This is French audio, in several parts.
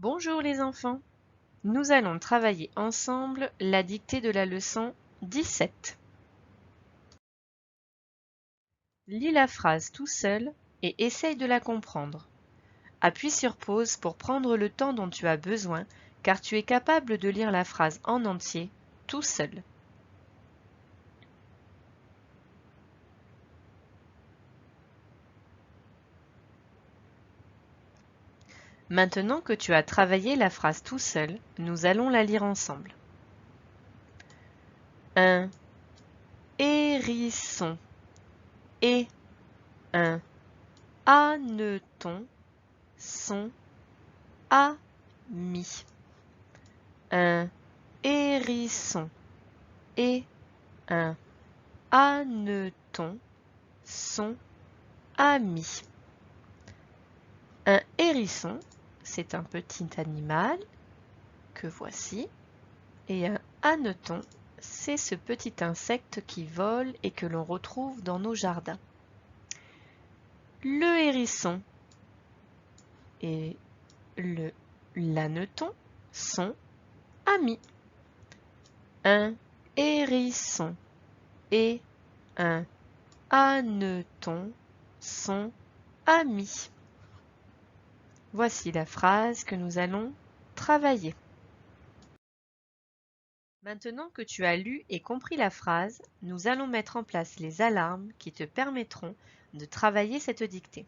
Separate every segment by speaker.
Speaker 1: Bonjour les enfants, nous allons travailler ensemble la dictée de la leçon 17. Lis la phrase tout seul et essaye de la comprendre. Appuie sur pause pour prendre le temps dont tu as besoin car tu es capable de lire la phrase en entier tout seul. Maintenant que tu as travaillé la phrase tout seul, nous allons la lire ensemble. Un hérisson et un hanneton sont amis. Un hérisson et un hanneton sont amis. Un hérisson, c'est un petit animal que voici, et un hanneton, c'est ce petit insecte qui vole et que l'on retrouve dans nos jardins. Le hérisson et l'hanneton sont amis. Un hérisson et un hanneton sont amis. Voici la phrase que nous allons travailler. Maintenant que tu as lu et compris la phrase, nous allons mettre en place les alarmes qui te permettront de travailler cette dictée.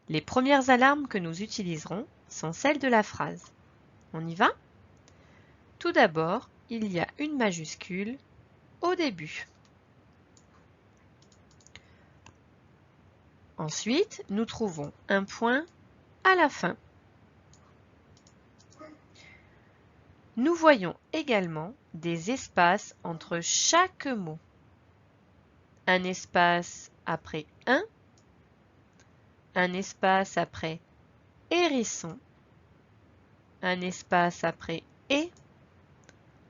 Speaker 1: Les premières alarmes que nous utiliserons sont celles de la phrase. On y va? Tout d'abord, il y a une majuscule au début. Ensuite, nous trouvons un point à la fin. Nous voyons également des espaces entre chaque mot. Un espace après un espace après hérisson, un espace après et,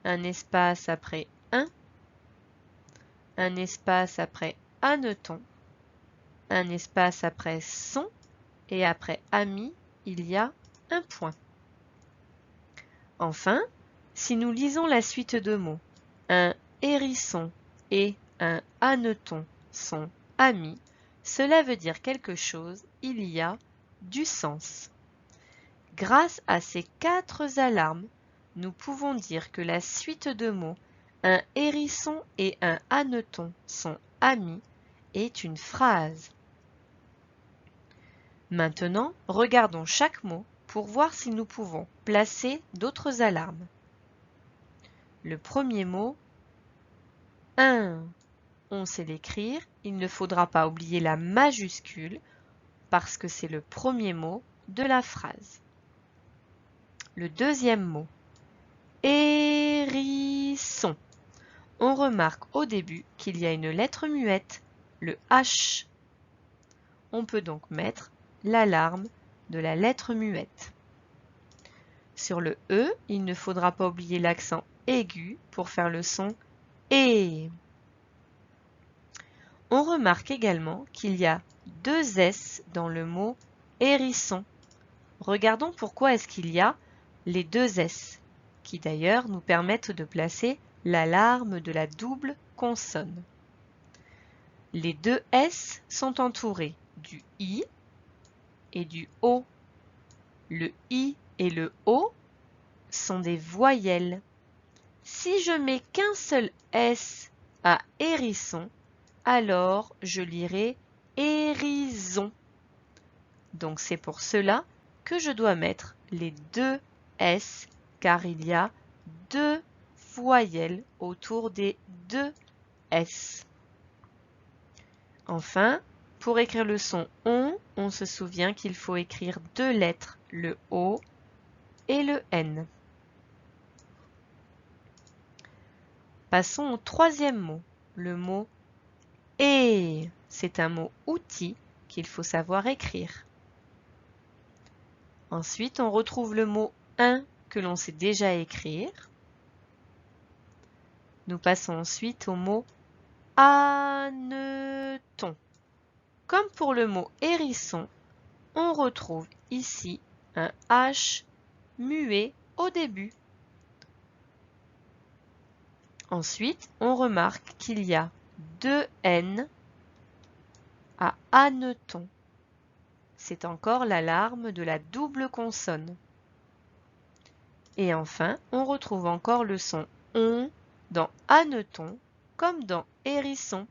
Speaker 1: un espace après un espace après hanneton, un espace après son et après ami, il y a un point. Enfin, si nous lisons la suite de mots, un hérisson et un hanneton sont amis, cela veut dire quelque chose, il y a du sens. Grâce à ces 4 alarmes, nous pouvons dire que la suite de mots un hérisson et un hanneton sont amis est une phrase. Maintenant, regardons chaque mot pour voir si nous pouvons placer d'autres alarmes. Le premier mot, un. On sait l'écrire, il ne faudra pas oublier la majuscule parce que c'est le premier mot de la phrase. Le deuxième mot, hérisson. On remarque au début qu'il y a une lettre muette, le H. On peut donc mettre l'alarme de la lettre muette. Sur le E, il ne faudra pas oublier l'accent aigu pour faire le son E. On remarque également qu'il y a 2 S dans le mot hérisson. Regardons pourquoi est-ce qu'il y a les 2 S, qui d'ailleurs nous permettent de placer l'alarme de la double consonne. Les 2 S sont entourés du I et du O. Le I et le O sont des voyelles. Si je mets qu'un seul S à hérisson, alors je lirai hérison. Donc c'est pour cela que je dois mettre les 2 S car il y a 2 voyelles autour des 2 S. Enfin, pour écrire le son on se souvient qu'il faut écrire 2 lettres, le O et le N. Passons au troisième mot, le mot et. C'est un mot outil qu'il faut savoir écrire. Ensuite, on retrouve le mot un que l'on sait déjà écrire. Nous passons ensuite au mot hanneton. Comme pour le mot hérisson, on retrouve ici un H muet au début. Ensuite, on remarque qu'il y a 2 N à hanneton. C'est encore l'alarme de la double consonne. Et enfin, on retrouve encore le son on dans hanneton comme dans hérisson.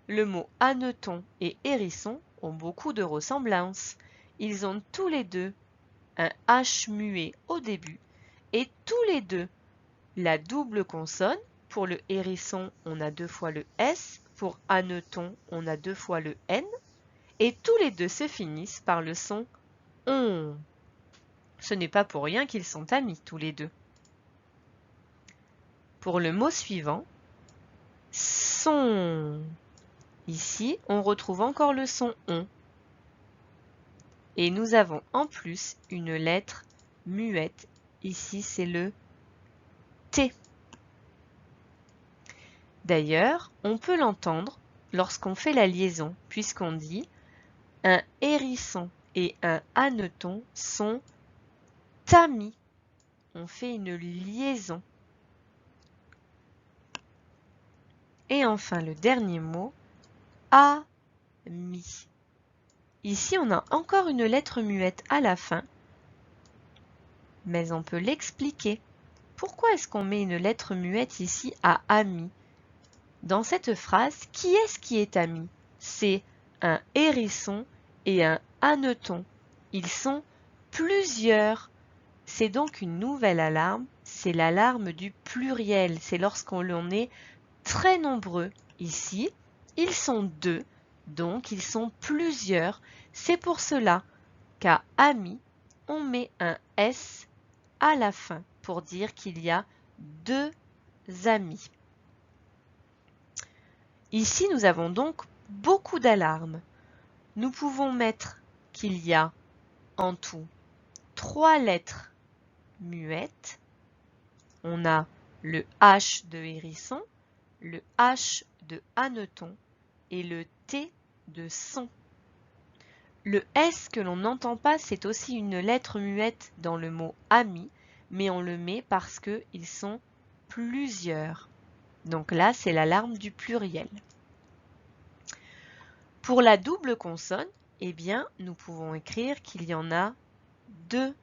Speaker 1: Le mot hanneton et hérisson ont beaucoup de ressemblances. Ils ont tous les deux un H muet au début et tous les deux la double consonne. Pour le hérisson, on a 2 fois le S. Pour hanneton, on a 2 fois le N. Et tous les deux se finissent par le son on. Ce n'est pas pour rien qu'ils sont amis tous les deux. Pour le mot suivant, son. Ici, on retrouve encore le son on. Et nous avons en plus une lettre muette. Ici, c'est le T. D'ailleurs, on peut l'entendre lorsqu'on fait la liaison, puisqu'on dit un hérisson et un hanneton sont amis. On fait une liaison. Et enfin, le dernier mot, ami. Ici, on a encore une lettre muette à la fin, mais on peut l'expliquer. Pourquoi est-ce qu'on met une lettre muette ici à ami? Dans cette phrase, qui est-ce qui est ami? C'est un hérisson et un hanneton. Ils sont plusieurs. C'est donc une nouvelle alarme. C'est l'alarme du pluriel. C'est lorsqu'on est très nombreux. Ici, ils sont 2, donc ils sont plusieurs. C'est pour cela qu'à ami, on met un S à la fin pour dire qu'il y a 2 amis. Ici, nous avons donc beaucoup d'alarmes. Nous pouvons mettre qu'il y a en tout 3 lettres muettes. On a le H de hérisson, le H de hanneton et le T de son. Le S que l'on n'entend pas, c'est aussi une lettre muette dans le mot ami, mais on le met parce qu'ils sont plusieurs. Donc là, c'est l'alarme du pluriel. Pour la double consonne, eh bien, nous pouvons écrire qu'il y en a 2.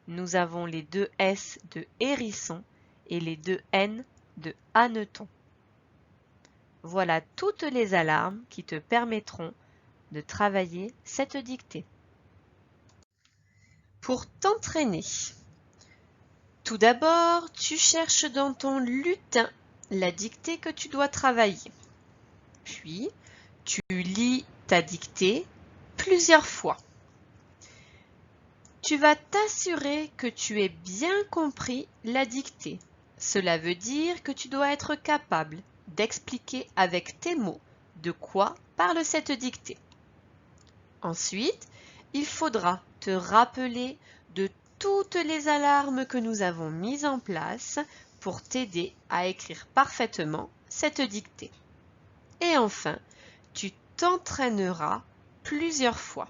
Speaker 1: Nous avons les 2 S de hérisson et les 2 N de hanneton. Voilà toutes les alarmes qui te permettront de travailler cette dictée. Pour t'entraîner, tout d'abord, tu cherches dans ton lutin la dictée que tu dois travailler. Puis, tu lis ta dictée plusieurs fois. Tu vas t'assurer que tu aies bien compris la dictée. Cela veut dire que tu dois être capable d'expliquer avec tes mots de quoi parle cette dictée. Ensuite, il faudra te rappeler de toutes les alarmes que nous avons mises en place pour t'aider à écrire parfaitement cette dictée. Et enfin, tu t'entraîneras plusieurs fois.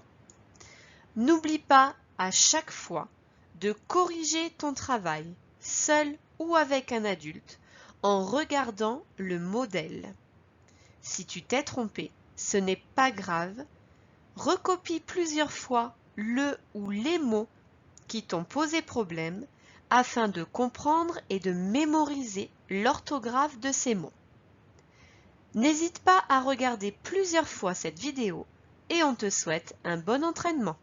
Speaker 1: N'oublie pas à chaque fois de corriger ton travail, seul ou avec un adulte, en regardant le modèle. Si tu t'es trompé, ce n'est pas grave. Recopie plusieurs fois le ou les mots qui t'ont posé problème afin de comprendre et de mémoriser l'orthographe de ces mots. N'hésite pas à regarder plusieurs fois cette vidéo et on te souhaite un bon entraînement.